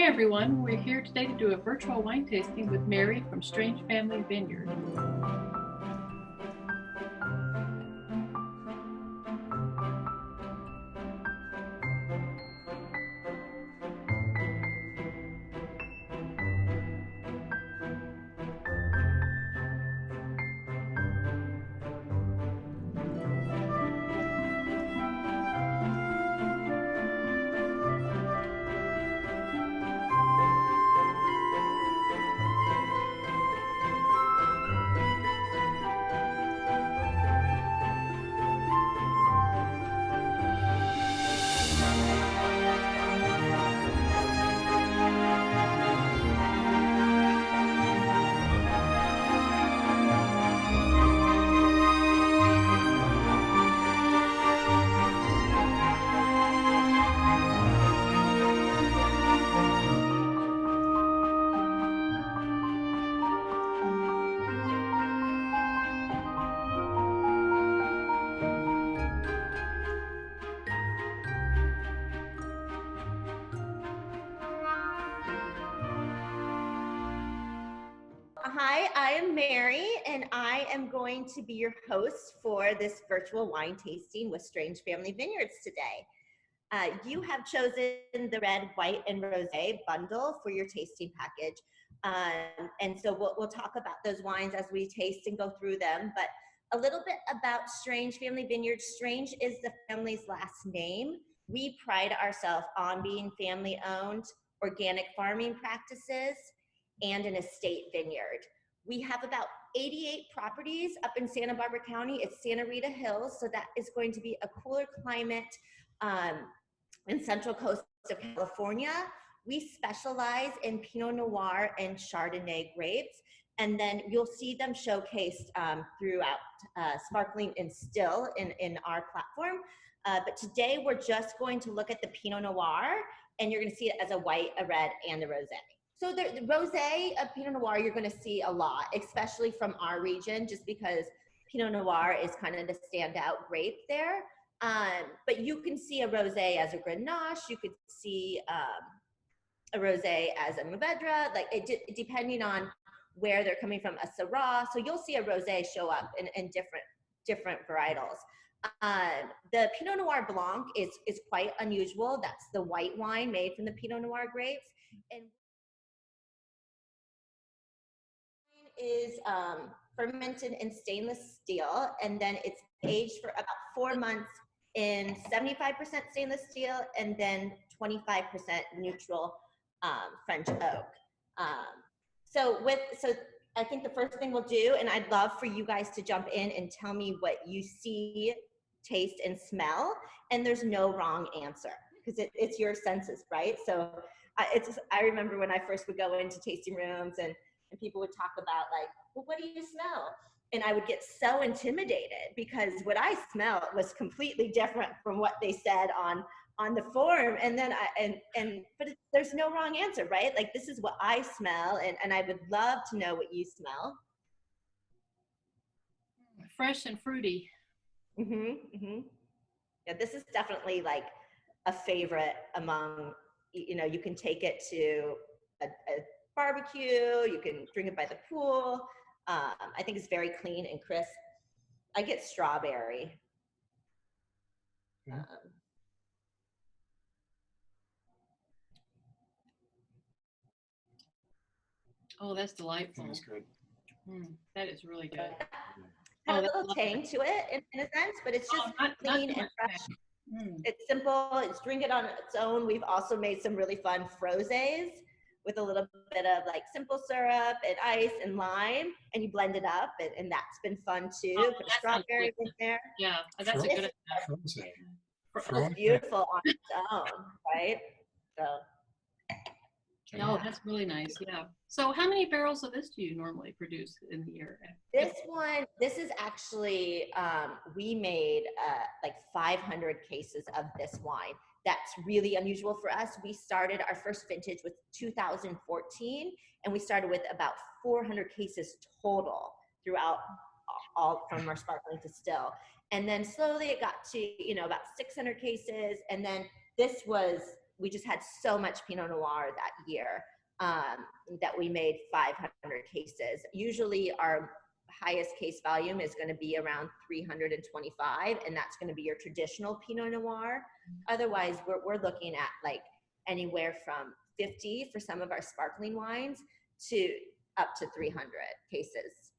Hi everyone, we're here today to do a virtual wine tasting with Mary from Strange Family Vineyards. Hi, I am Mary, and I am going to be your host for this virtual wine tasting with Strange Family Vineyards today. You have chosen the red, white, and rosé bundle for your tasting package. And so we'll talk about those wines as we taste and go through them. But a little bit about Strange Family Vineyards. Strange is the family's last name. We pride ourselves on being family-owned, organic farming practices, and an estate vineyard. We have about 88 properties up in Santa Barbara County. It's Santa Rita Hills, so that is going to be a cooler climate in central coast of California. We specialize in Pinot Noir and Chardonnay grapes, and then you'll see them showcased throughout sparkling and still in our platform. But today we're just going to look at the Pinot Noir, and you're gonna see it as a white, a red, and a rosé. So the rosé of Pinot Noir, you're going to see a lot, especially from our region, just because Pinot Noir is kind of the standout grape there. But you can see a rosé as a Grenache. You could see a rosé as a Mourvedre, like depending on where they're coming from, a Syrah. So you'll see a rosé show up in different varietals. The Pinot Noir Blanc is quite unusual. That's the white wine made from the Pinot Noir grapes. And is fermented in stainless steel, and then it's aged for about 4 months in 75% stainless steel and then 25% neutral French oak. So I think the first thing we'll do, and I'd love for you guys to jump in and tell me what you see, taste, and smell, and there's no wrong answer because it's your senses, right? So I remember when I first would go into tasting rooms and people would talk about like, well, what do you smell? And I would get so intimidated because what I smelled was completely different from what they said on the form. And then but there's no wrong answer, right? Like this is what I smell, and I would love to know what you smell. Fresh and fruity. Yeah, this is definitely like a favorite among, you can take it to a barbecue, you can drink it by the pool. I think it's very clean and crisp. I get strawberry. Oh, that's delightful. That's good. That is really good. Has a little tang to it in a sense, but it's just clean and fresh. It's simple. It's drink it on its own. We've also made some really fun frosés with a little bit of like simple syrup and ice and lime, and you blend it up, and that's been fun too. Put a strawberry in there. Yeah, that's a good idea. It's beautiful on its own, right? So. No, that's really nice. Yeah. So how many barrels of this do you normally produce in the year? This is actually, we made like 500 cases of this wine. That's really unusual for us. We started our first vintage with 2014, and we started with about 400 cases total throughout all from our sparkling to still. And then slowly it got to, about 600 cases. And then this was we just had so much Pinot Noir that year that we made 500 cases. Usually our highest case volume is going to be around 325, and that's going to be your traditional Pinot Noir. Otherwise, we're looking at like anywhere from 50 for some of our sparkling wines to up to 300 cases.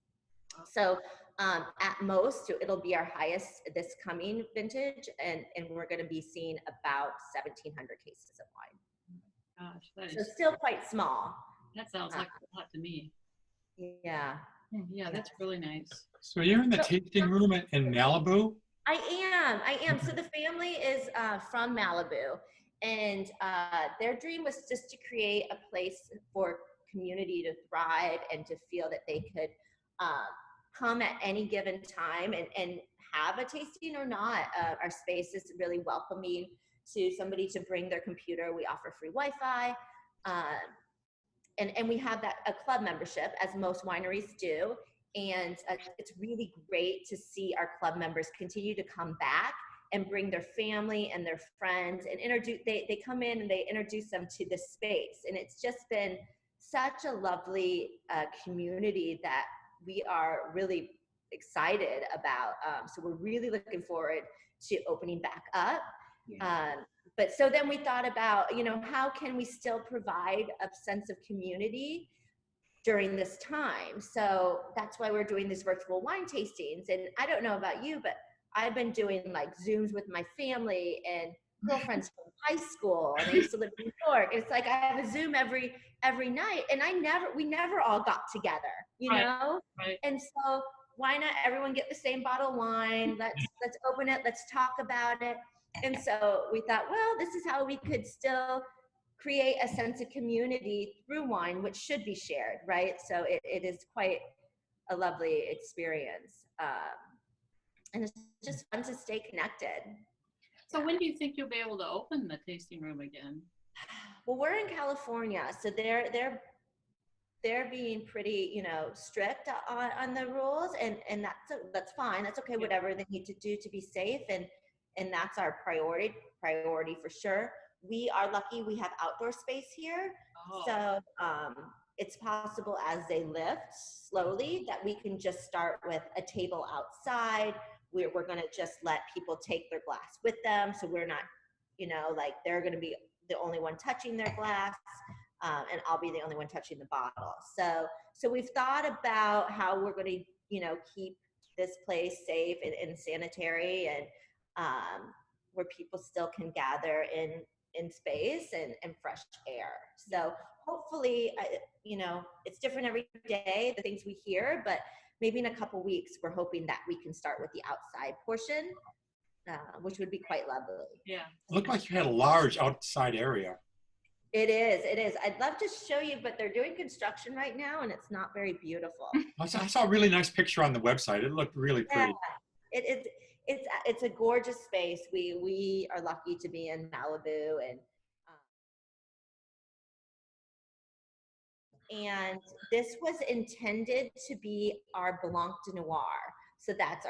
So at most, it'll be our highest this coming vintage, and we're going to be seeing about 1,700 cases of wine. Gosh, that So is, still quite small. that sounds like a lot to me. Yeah. Yeah, that's really nice. So you're in the tasting room in Malibu? I am. So the family is from Malibu, and their dream was just to create a place for community to thrive and to feel that they could come at any given time and have a tasting or not. Our space is really welcoming to somebody to bring their computer. We offer free Wi-Fi. And we have a club membership, as most wineries do. And it's really great to see our club members continue to come back and bring their family and their friends and they come in and they introduce them to the space. And it's just been such a lovely community that we are really excited about. So we're really looking forward to opening back up. Yeah. But so then we thought about, how can we still provide a sense of community during this time? So that's why we're doing these virtual wine tastings. And I don't know about you, but I've been doing like Zooms with my family and girlfriends from high school, and I used to live in New York. It's like I have a Zoom every night, and we never all got together, know? Right. And so why not everyone get the same bottle of wine? Let's open it, let's talk about it. And so we thought, well, this is how we could still create a sense of community through wine, which should be shared, right? So it is quite a lovely experience. And it's just fun to stay connected. So when do you think you'll be able to open the tasting room again? Well, we're in California, so they're being pretty, strict on the rules, and that's fine. That's okay. Whatever they need to do to be safe, and that's our priority for sure. We are lucky we have outdoor space here. Oh. So it's possible as they lift slowly that we can just start with a table outside. We're going to just let people take their glass with them. So we're not, like they're going to be the only one touching their glass, and I'll be the only one touching the bottle. So we've thought about how we're going to, keep this place safe and sanitary, and where people still can gather in space and fresh air. So hopefully, it's different every day, the things we hear, but maybe in a couple weeks, we're hoping that we can start with the outside portion, which would be quite lovely. Yeah. It looked like you had a large outside area. It is. I'd love to show you, but they're doing construction right now, and it's not very beautiful. I saw a really nice picture on the website. It looked really pretty. Yeah, it's a gorgeous space. We are lucky to be in Malibu, and this was intended to be our Blanc de Noir. So that's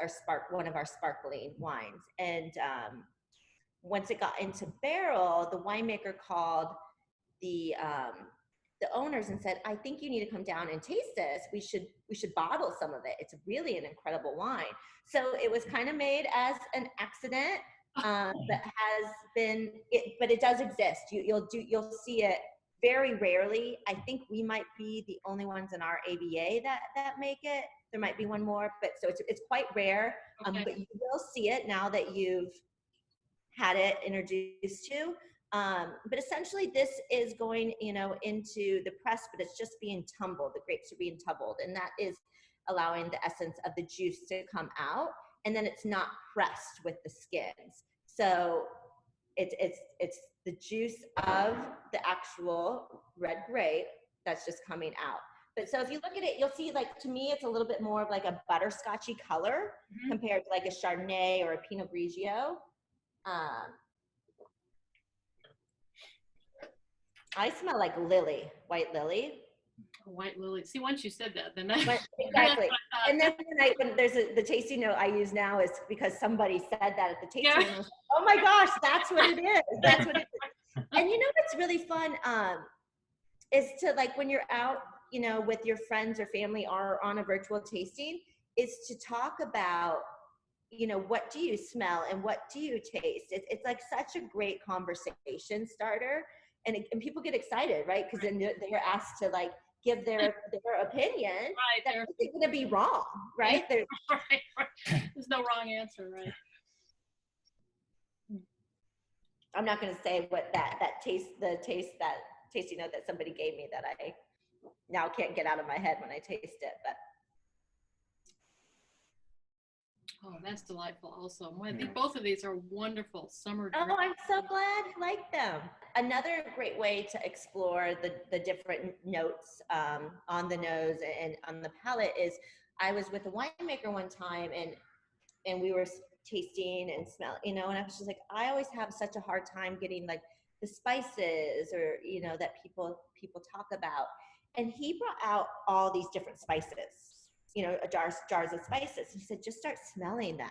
one of our sparkling wines. And once it got into barrel, the winemaker called the owners and said, I think you need to come down and taste this. We should bottle some of it. It's really an incredible wine. So it was kind of made as an accident, but it does exist. You'll see it very rarely. I think we might be the only ones in our ABA that make it. There might be one more, but so it's quite rare. Okay. But you will see it now that you've had it introduced to. But essentially this is going, into the press, but it's just being tumbled. The grapes are being tumbled, and that is allowing the essence of the juice to come out. And then it's not pressed with the skins. So it's the juice of the actual red grape that's just coming out. But so if you look at it, you'll see, like, to me, it's a little bit more of like a butterscotchy color compared to like a Chardonnay or a Pinot Grigio. I smell like lily, white lily. White lily. See, once you said that, then Exactly. And then when there's the tasting note I use now is because somebody said that at the tasting note. Oh my gosh, that's what it is. That's what it is. And you know what's really fun is to, like, when you're out, you know, with your friends or family or on a virtual tasting, is to talk about, you know, what do you smell and what do you taste? It's like such a great conversation starter, and people get excited, right? Because then they're asked to like give their opinion. Right. That isn't going to be wrong, right? Right. There's no wrong answer, right? I'm not going to say what that tasting note that somebody gave me that I now can't get out of my head when I taste it, but. Oh, that's delightful also. I think both of these are wonderful summer drinks. Oh, I'm so glad you like them. Another great way to explore the different notes on the nose and on the palate is, I was with a winemaker one time and we were tasting and smell, you know, and I was just like, I always have such a hard time getting like the spices or, you know, that people talk about. And he brought out all these different spices, you know, jars of spices. He said, just start smelling them,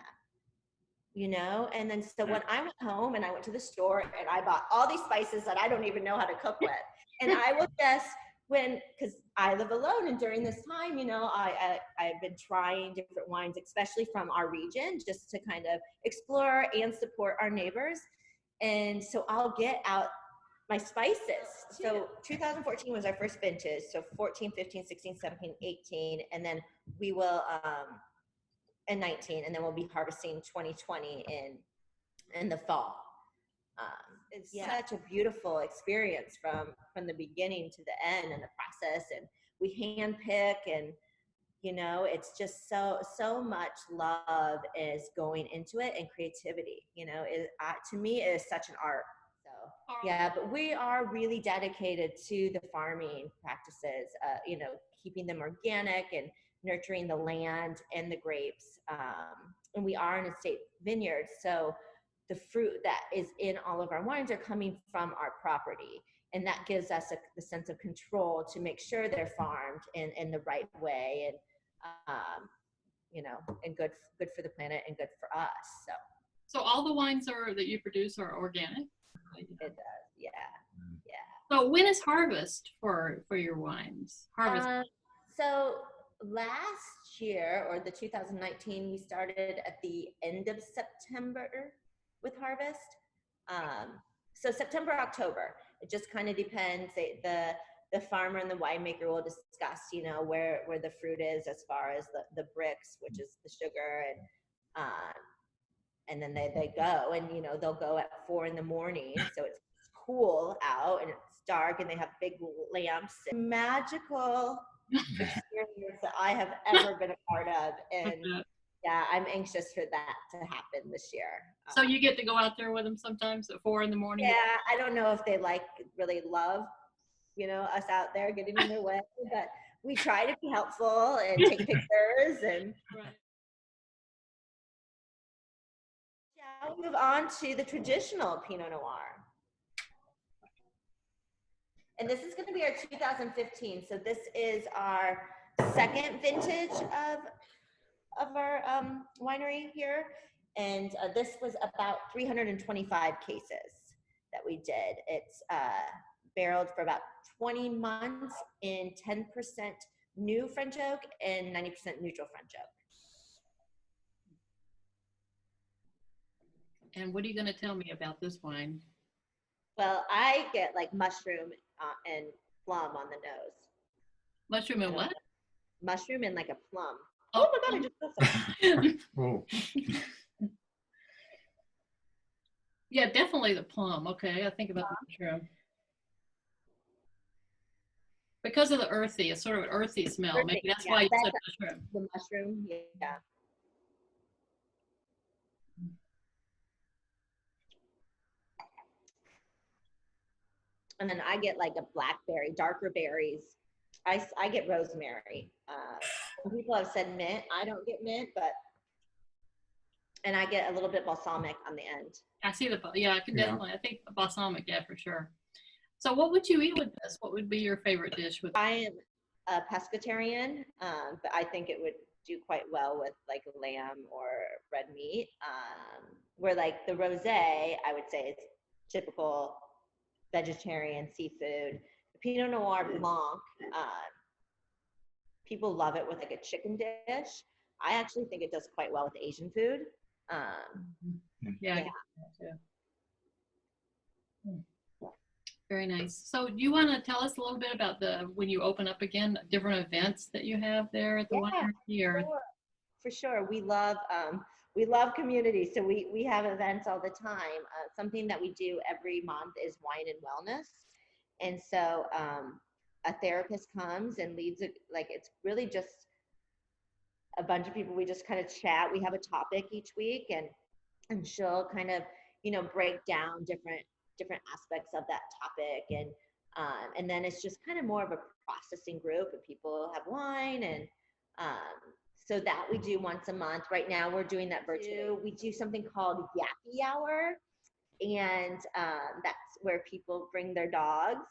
you know? And then, so when I went home and I went to the store and I bought all these spices that I don't even know how to cook with. And I will just, because I live alone, and during this time, you know, I've been trying different wines, especially from our region, just to kind of explore and support our neighbors. And so I'll get out my spices. So 2014 was our first vintage. So 14, 15, 16, 17, 18. And then we will, and 19. And then we'll be harvesting 2020 in the fall. It's such a beautiful experience from the beginning to the end and the process. And we hand pick, and, you know, it's just so much love is going into it, and creativity, you know, to me it is such an art. Yeah, but we are really dedicated to the farming practices, you know, keeping them organic and nurturing the land and the grapes. And we are an estate vineyard, so the fruit that is in all of our wines are coming from our property. And that gives us the sense of control to make sure they're farmed in the right way, and, you know, and good for the planet and good for us. So all the wines that you produce are organic? It does, yeah. So when is harvest for your wines? Harvest. So last year, or the 2019, we started at the end of September with harvest. So September, October, it just kind of depends. The farmer and the winemaker will discuss, you know, where the fruit is as far as the bricks, which is the sugar, and then they go, and, you know, they'll go at 4 a.m, so it's cool out and it's dark, and they have big lamps. Magical experience that I have ever been a part of, and yeah, I'm anxious for that to happen this year. So you get to go out there with them sometimes at 4 a.m? Yeah, I don't know if they really love, you know, us out there getting in their way, but we try to be helpful and take pictures. And now we'll move on to the traditional Pinot Noir. And this is going to be our 2015. So this is our second vintage of our winery here. And this was about 325 cases that we did. It's barreled for about 20 months in 10% new French oak and 90% neutral French oak. And what are you going to tell me about this wine? Well, I get like mushroom and plum on the nose. Mushroom and what? Mushroom and like a plum. Oh, Oh my God, I just saw something. Oh. Yeah, definitely the plum. Okay, I think about the mushroom. Because of the earthy, it's sort of an earthy smell. Earthy, Maybe that's yeah, why you said mushroom. The mushroom, yeah. And then I get like a blackberry, darker berries. I get rosemary. Some people have said mint. I don't get mint, and I get a little bit balsamic on the end. I see I can definitely, I think balsamic, yeah, for sure. So what would you eat with this? What would be your favorite dish with? I am a pescatarian, but I think it would do quite well with like lamb or red meat. Where like the rosé, I would say, is typical vegetarian, seafood. The Pinot Noir Blanc, people love it with like a chicken dish. I actually think it does quite well with Asian food. Yeah, I Yeah. get that too. Very nice. So do you want to tell us a little bit about when you open up again, different events that you have there at the winery? Or For sure. We love community. So we have events all the time. Something that we do every month is wine and wellness. And so a therapist comes and leads it, like it's really just a bunch of people. We just kind of chat. We have a topic each week, and she'll kind of, break down different aspects of that topic, and then it's just kind of more of a processing group, and people have wine, and so that we do once a month. Right now we're doing that virtually. We do something called Yappy Hour, and that's where people bring their dogs,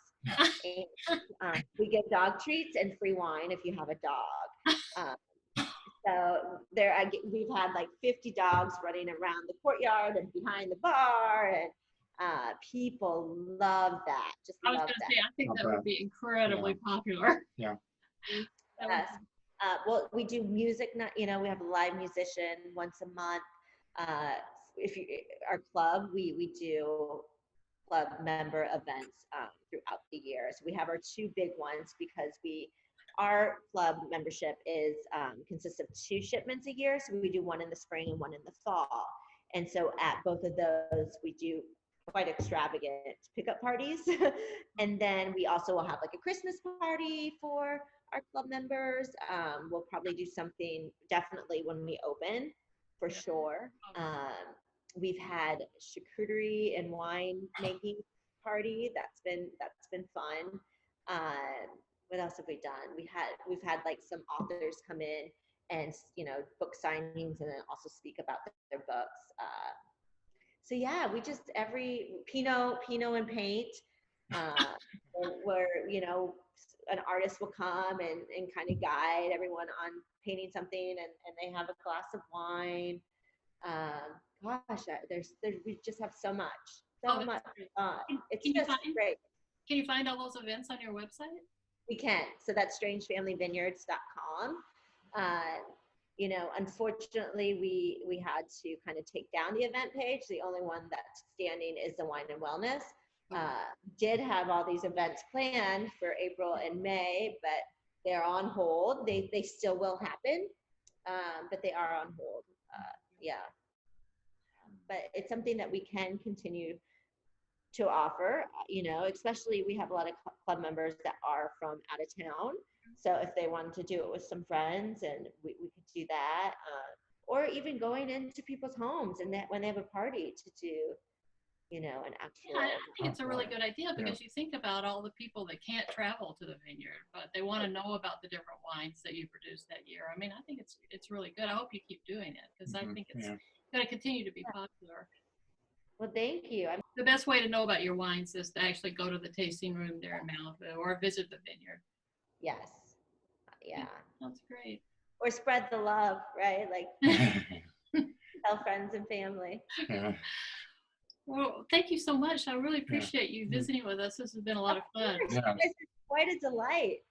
and we give dog treats and free wine if you have a dog. So we've had like 50 dogs running around the courtyard and behind the bar, and people love that. I was going to say, I think that would be incredibly popular. Yeah. Yes. Well, we do music. We have a live musician once a month. Our club, we do club member events throughout the year. So we have our two big ones because our club membership consists of 2 shipments a year. So we do one in the spring and one in the fall. And so at both of those, we do quite extravagant pickup parties. And then we also will have like a Christmas party for our club members. We'll probably do something definitely when we open, for sure. We've had charcuterie and wine making party. That's been fun. What else have we done? We've had like some authors come in and book signings, and then also speak about their books. So yeah, we just every Pinot and paint, where an artist will come and kind of guide everyone on painting something, and they have a glass of wine. We just have so much. It's just great. Can you find all those events on your website? We can. So that's strangefamilyvineyards.com. Unfortunately, we had to kind of take down the event page. The only one that's standing is the wine and wellness. Did have all these events planned for April and May, but they're on hold. They still will happen, but they are on hold. Yeah. But it's something that we can continue to offer, especially we have a lot of club members that are from out of town. So if they wanted to do it with some friends, and we could do that, or even going into people's homes and when they have a party to do, an actual. Yeah, I think it's a really good idea, because you think about all the people that can't travel to the vineyard, but they want to know about the different wines that you produce that year. I mean, I think it's really good. I hope you keep doing it, because I think it's going to continue to be popular. Well, thank you. The best way to know about your wines is to actually go to the tasting room there in Malibu, or visit the vineyard. Yes. Yeah. That's great. Or spread the love, right? Like tell friends and family. Yeah. Well, thank you so much. I really appreciate you visiting with us. This has been a lot of fun. Yeah. It's quite a delight.